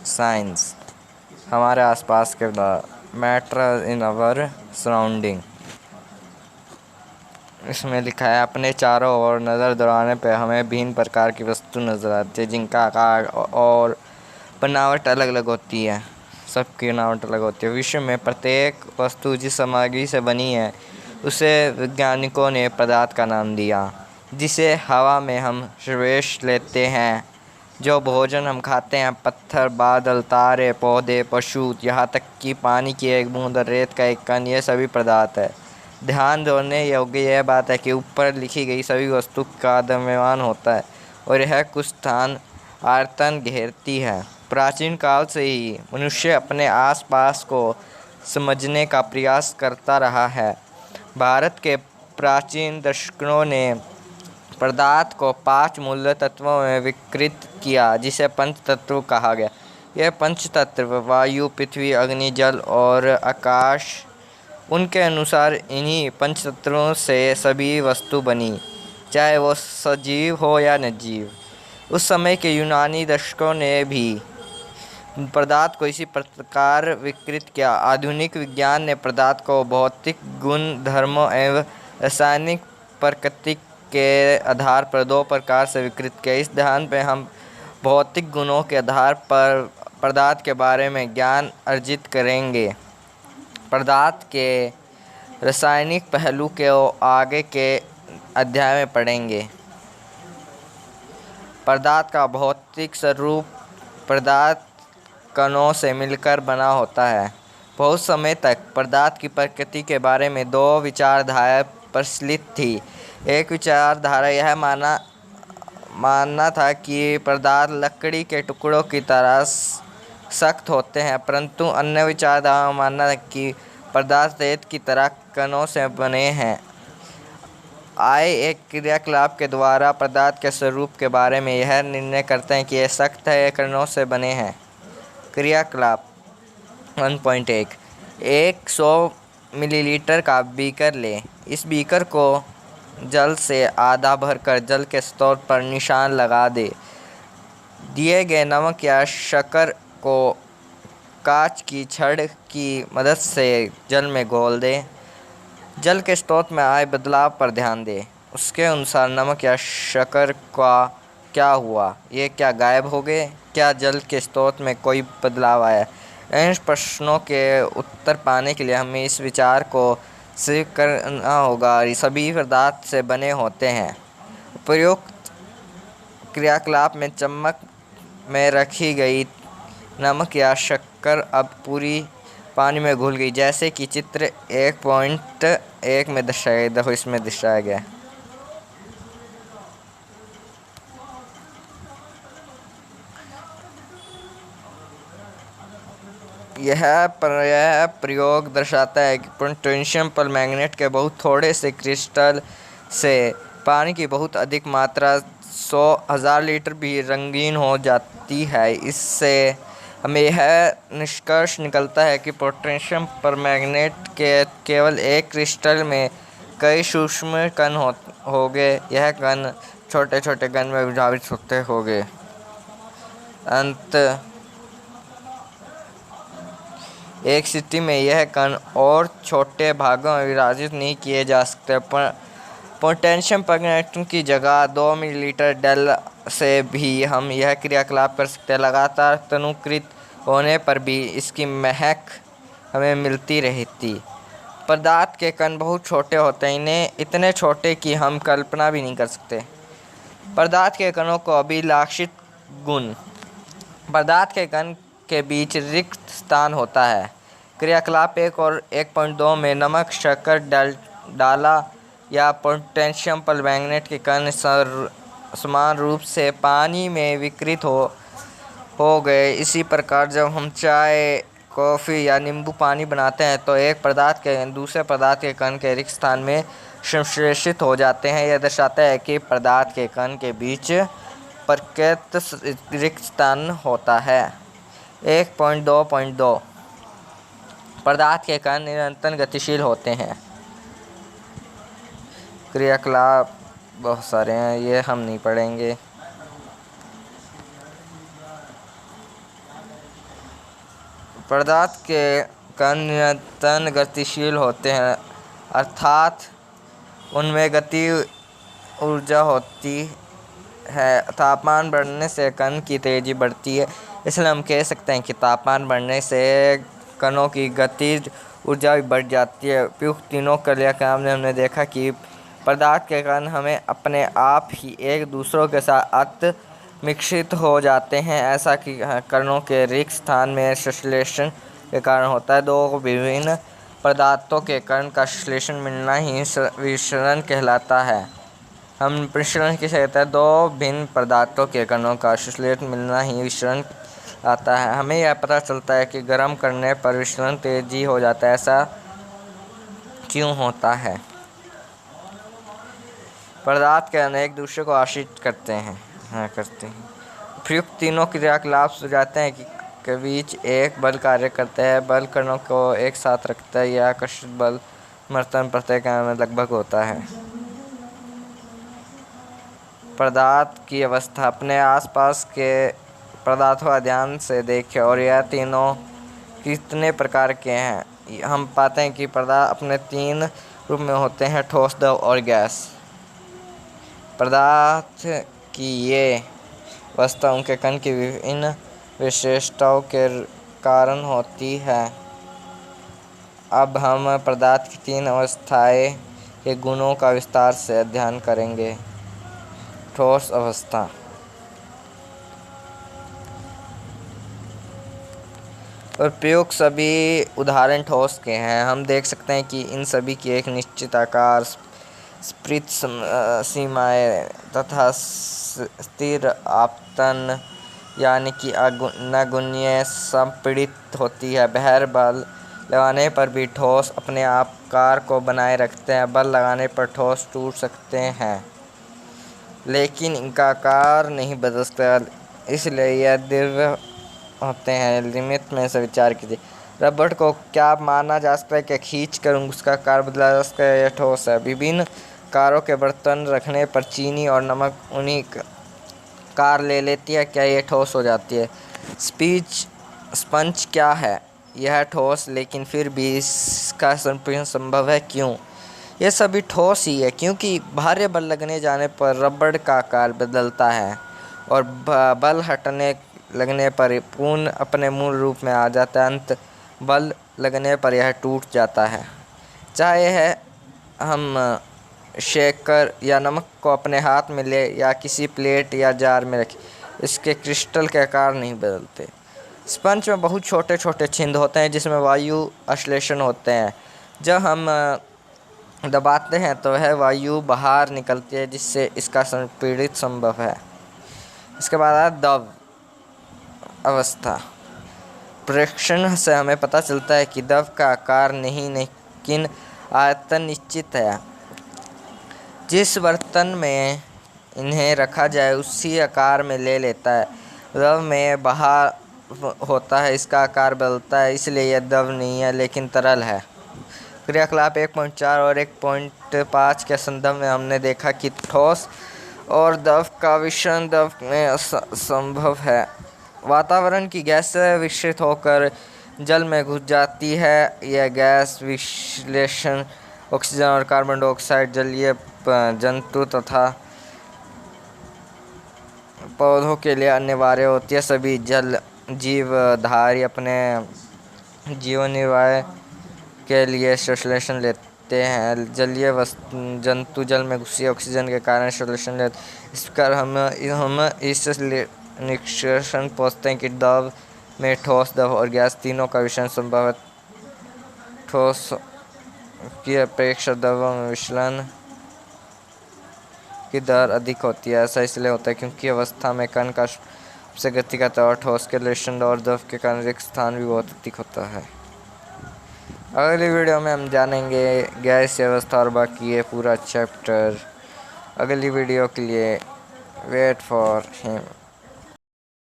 Science हमारे आसपास के मैटर इन आवर सराउंडिंग। इसमें लिखा है अपने चारों ओर नज़र दौड़ाने पर हमें भिन्न प्रकार की वस्तु नज़र आती है जिनका आकार और बनावट अलग अलग होती है। सबकी बनावट अलग होती है। विश्व में प्रत्येक वस्तु जिस सामग्री से बनी है उसे वैज्ञानिकों ने पदार्थ का नाम दिया। जिसे हवा में हम श्वास लेते हैं, जो भोजन हम खाते हैं, पत्थर, बादल, तारे, पौधे, पशु, यहाँ तक कि पानी की एक बूंद और रेत का एक कण, ये सभी पदार्थ है। ध्यान देने योग्य यह बात है कि ऊपर लिखी गई सभी वस्तु का द्रव्यमान होता है और यह कुछ स्थान आयतन घेरती है। प्राचीन काल से ही मनुष्य अपने आसपास को समझने का प्रयास करता रहा है। भारत के प्राचीन दर्शकों ने पदार्थ को 5 मूल तत्वों में विकृत किया, जिसे पंच तत्व कहा गया। यह पंच तत्व वायु, पृथ्वी, अग्नि, जल और आकाश। उनके अनुसार इन्हीं पंच तत्वों से सभी वस्तु बनी, चाहे वो सजीव हो या निर्जीव। उस समय के यूनानी दर्शकों ने भी पदार्थ को इसी प्रकार विकृत किया। आधुनिक विज्ञान ने पदार्थ को भौतिक गुण धर्मों एवं रासायनिक प्रकृति के आधार पर 2 प्रकार से विकृत किया। इस ध्यान पर हम भौतिक गुणों के आधार पर पदार्थ के बारे में ज्ञान अर्जित करेंगे। पदार्थ के रासायनिक पहलू के आगे के अध्याय में पढ़ेंगे। पदार्थ का भौतिक स्वरूप पदार्थ कणों से मिलकर बना होता है। बहुत समय तक पदार्थ की प्रकृति के बारे में 2 विचारधाराएं प्रचलित थी। एक विचारधारा यह मानना था कि पदार्थ लकड़ी के टुकड़ों की तरह सख्त होते हैं, परंतु अन्य विचारधारा मानना था कि पदार्थ रेत की तरह कणों से बने हैं। आए एक क्रियाकलाप के द्वारा पदार्थ के स्वरूप के बारे में यह निर्णय करते हैं कि यह सख्त है, कणों से बने हैं। क्रियाकलाप 1.1 100 मिलीलीटर का बीकर लें। इस बीकर को जल से आधा भरकर जल के स्रोत पर निशान लगा दें। दिए गए नमक या शक्कर को कांच की छड़ की मदद से जल में घोल दें। जल के स्रोत में आए बदलाव पर ध्यान दें। उसके अनुसार नमक या शक्कर का क्या हुआ? ये क्या गायब हो गए? क्या जल के स्रोत में कोई बदलाव आया? इन प्रश्नों के उत्तर पाने के लिए हमें इस विचार को स्वीकार करना होगा। सभी पदार्थ से बने होते हैं। उपयुक्त क्रियाकलाप में चम्मच में रखी गई नमक या शक्कर अब पूरी पानी में घुल गई, जैसे कि चित्र 1.1 में दर्शाया गया। देखो, इसमें दर्शाया गया। यह प्रयोग दर्शाता है कि पोटेशियम परमैंगनेट के बहुत थोड़े से क्रिस्टल से पानी की बहुत अधिक मात्रा 100,000 लीटर भी रंगीन हो जाती है। इससे हमें यह निष्कर्ष निकलता है कि पोटेशियम परमैंगनेट के केवल एक क्रिस्टल में कई सूक्ष्म कण होंगे। यह कण छोटे छोटे कण में विभाजित होते होंगे। अंत एक स्थिति में यह कण और छोटे भागों में विभाजित नहीं किए जा सकते। पोटेशियम परमैंगनेट की जगह 2 मिलीलीटर जल से भी हम यह क्रियाकलाप कर सकते हैं। लगातार तनुकृत होने पर भी इसकी महक हमें मिलती रहती। पदार्थ के कण बहुत छोटे होते हैं, इन्हें इतने छोटे कि हम कल्पना भी नहीं कर सकते। पदार्थ के कणों को अभिलाषित गुण। पदार्थ के कण के बीच रिक्त स्थान होता है। क्रियाकलाप 1 और 1.2 में नमक शक्कर डाला या पोटेशियम परमैंगनेट के कण समान रूप से पानी में विकृत हो गए। इसी प्रकार जब हम चाय, कॉफ़ी या नींबू पानी बनाते हैं तो एक पदार्थ के दूसरे पदार्थ के कण के रिक्त स्थान में संश्लेषित हो जाते हैं। यह दर्शाता है कि पदार्थ के कण के बीच पर्याप्त रिक्त स्थान होता है। 1.2.2 पदार्थ के कण निरंतर गतिशील होते हैं। क्रियाकलाप बहुत सारे हैं, ये हम नहीं पढ़ेंगे। पदार्थ के कण निरंतर गतिशील होते हैं, अर्थात उनमें गति ऊर्जा होती है। तापमान बढ़ने से कण की तेजी बढ़ती है, इसलिए हम कह सकते हैं कि तापमान बढ़ने से कणों की गतिज ऊर्जा भी बढ़ जाती है। उपयुक्त तीनों क्रियाक्रम में हमने देखा कि पदार्थ के कण हमें अपने आप ही एक दूसरों के साथ मिश्रित हो जाते हैं। ऐसा कि कणों के रिक्त स्थान में संश्लेषण के कारण होता है। दो विभिन्न पदार्थों के कण का संश्लेषण मिलना ही विसरण कहलाता है। हम मिश्रण किसे कहते हैं? दो भिन्न पदार्थों के कणों का संश्लेषण मिलना ही विसरण आता है। हमें यह पता चलता है कि गर्म करने पर विसरण तेजी हो जाता है। ऐसा क्यों होता है? पदार्थ के कण एक दूसरे को आश्रित करते हैं। उपयुक्त तीनों क्रियाकलाप सुझाते हैं कि के बीच एक बल कार्य करता है। बल कणों को एक साथ रखता है। यह आकर्षण बल समर्थन प्रत्येक कण में लगभग होता है। पदार्थ की अवस्था। अपने आसपास के पदार्थों का ध्यान से देखें और यह तीनों कितने प्रकार के हैं। हम पाते हैं कि पदार्थ अपने तीन रूप में होते हैं: ठोस, द्रव और गैस। पदार्थ की ये अवस्था उनके कण की विभिन्न विशेषताओं के कारण होती है। अब हम पदार्थ की तीन अवस्थाएं के गुणों का विस्तार से अध्ययन करेंगे। ठोस अवस्था। उपयुक्त सभी उदाहरण ठोस के हैं। हम देख सकते हैं कि इन सभी की एक निश्चित आकार, स्फीत सीमाएं तथा स्थिर आपतन यानी कि नगण्य संपीड़ित होती है। बगैर बल लगाने पर भी ठोस अपने आकार को बनाए रखते हैं। बल लगाने पर ठोस टूट सकते हैं, लेकिन इनका आकार नहीं बदल सकता, इसलिए यह द्रव्य होते हैं। लिमिट में से विचार कीजिए। रबड़ को क्या माना जा सकता है कि खींच कर उसका आकार बदला जा सकता है? यह ठोस है। विभिन्न आकारों के बर्तन रखने पर चीनी और नमक उन्हीं आकार ले लेती है। क्या यह ठोस हो जाती है? स्पंज क्या है? यह ठोस, लेकिन फिर भी इसका संपीड़न संभव है। क्यों? यह सभी ठोस ही है, क्योंकि भारी बल लगने जाने पर रबड़ का आकार बदलता है और बल हटने लगने पर पुनः अपने मूल रूप में आ जाता है। अंत बल लगने पर यह टूट जाता है। चाहे हम शेकर या नमक को अपने हाथ में ले या किसी प्लेट या जार में रखें, इसके क्रिस्टल के आकार नहीं बदलते। स्पंज में बहुत छोटे छोटे छिद्र होते हैं जिसमें वायु आश्लेषण होते हैं। जब हम दबाते हैं तो वह वायु बाहर निकलती है, जिससे इसका संपीड़ित संभव है। इसके बाद द्रव अवस्था। परीक्षण से हमें पता चलता है कि द्रव का आकार नहीं, लेकिन आयतन निश्चित है। जिस बर्तन में इन्हें रखा जाए उसी आकार में ले लेता है। द्रव में बाहर होता है, इसका आकार बदलता है, इसलिए यह द्रव नहीं है लेकिन तरल है। क्रियाकलाप 1.4 और 1.5 के संदर्भ में हमने देखा कि ठोस और द्रव का मिश्रण द्रव में संभव है। वातावरण की गैस विकसित होकर जल में घुस जाती है। यह गैस विश्लेषण ऑक्सीजन और कार्बन डाइऑक्साइड जलीय जंतु तथा पौधों के लिए अनिवार्य होती है। सभी जल जीवधारी अपने जीवन निर्वाह के लिए संश्लेषण लेते हैं। जलीय जंतु जल में घुसी ऑक्सीजन के कारण संश्लेषण लेते हैं। इस प्रकार हम इस निष्कर्षण पहुँचते हैं कि द्रव में ठोस, द्रव और गैस तीनों का विषय संभव है। ठोस की अपेक्षा द्रव में विचलन की दर अधिक होती है। ऐसा इसलिए होता है क्योंकि अवस्था में कण का सबसे गति का और ठोस के रिलेशन और द्रव के कारण रिक्त स्थान भी बहुत अधिक होता है। अगली वीडियो में हम जानेंगे गैस अवस्था और बाकी ये पूरा चैप्टर। अगली वीडियो के लिए वेट फॉर हिम।